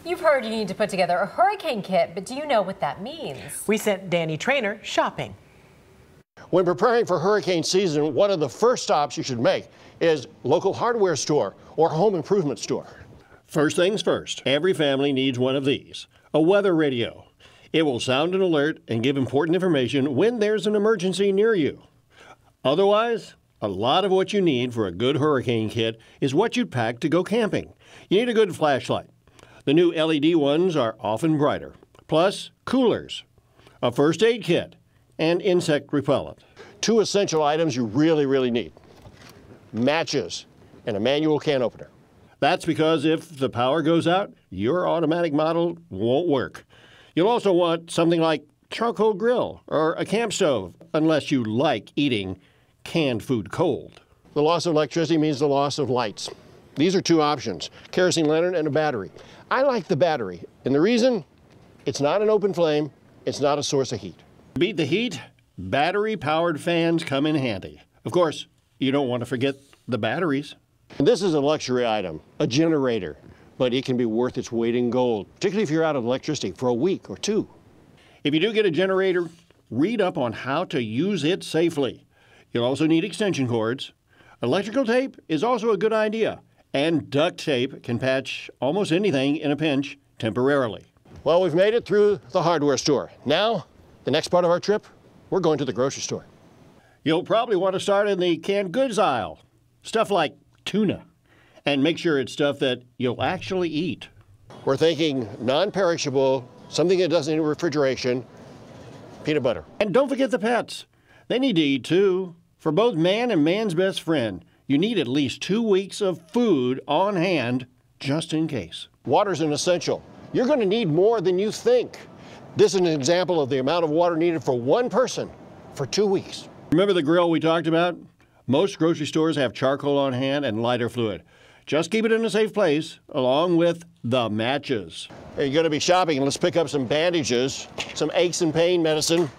You've heard you need to put together a hurricane kit, but do you know what that means? We sent Danny Trainer shopping. When preparing for hurricane season, one of the first stops you should make is local hardware store or home improvement store. First things first, every family needs one of these, a weather radio. It will sound an alert and give important information when there's an emergency near you. Otherwise, a lot of what you need for a good hurricane kit is what you'd pack to go camping. You need a good flashlight. The new LED ones are often brighter. Plus, coolers, a first aid kit, and insect repellent. Two essential items you really need: matches and a manual can opener. That's because if the power goes out, your automatic model won't work. You'll also want something like charcoal grill or a camp stove, unless you like eating canned food cold. The loss of electricity means the loss of lights. These are two options: kerosene lantern and a battery. I like the battery, and the reason? It's not an open flame, it's not a source of heat. To beat the heat, battery-powered fans come in handy. Of course, you don't want to forget the batteries. And this is a luxury item, a generator, but it can be worth its weight in gold, particularly if you're out of electricity for a week or two. If you do get a generator, read up on how to use it safely. You'll also need extension cords. Electrical tape is also a good idea, and duct tape can patch almost anything in a pinch temporarily. Well, we've made it through the hardware store. Now, the next part of our trip, we're going to the grocery store. You'll probably want to start in the canned goods aisle. Stuff like tuna. And make sure it's stuff that you'll actually eat. We're thinking non-perishable, something that doesn't need refrigeration, peanut butter. And don't forget the pets. They need to eat too. For both man and man's best friend, you need at least 2 weeks of food on hand, just in case. Water's an essential. You're going to need more than you think. This is an example of the amount of water needed for one person for 2 weeks. Remember the grill we talked about? Most grocery stores have charcoal on hand and lighter fluid. Just keep it in a safe place, along with the matches. Hey, you're going to be shopping, and let's pick up some bandages, some aches and pain medicine,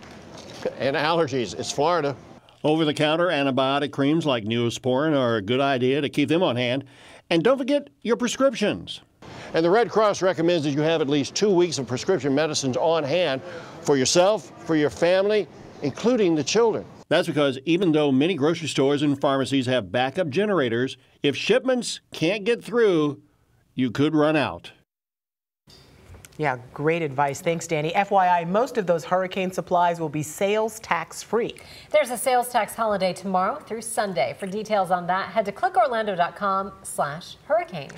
and allergies. It's Florida. Over-the-counter antibiotic creams like Neosporin are a good idea to keep them on hand. And don't forget your prescriptions. And the Red Cross recommends that you have at least 2 weeks of prescription medicines on hand for yourself, for your family, including the children. That's because even though many grocery stores and pharmacies have backup generators, if shipments can't get through, you could run out. Yeah, great advice. Thanks, Danny. FYI, most of those hurricane supplies will be sales tax free. There's a sales tax holiday tomorrow through Sunday. For details on that, head to clickorlando.com/hurricane.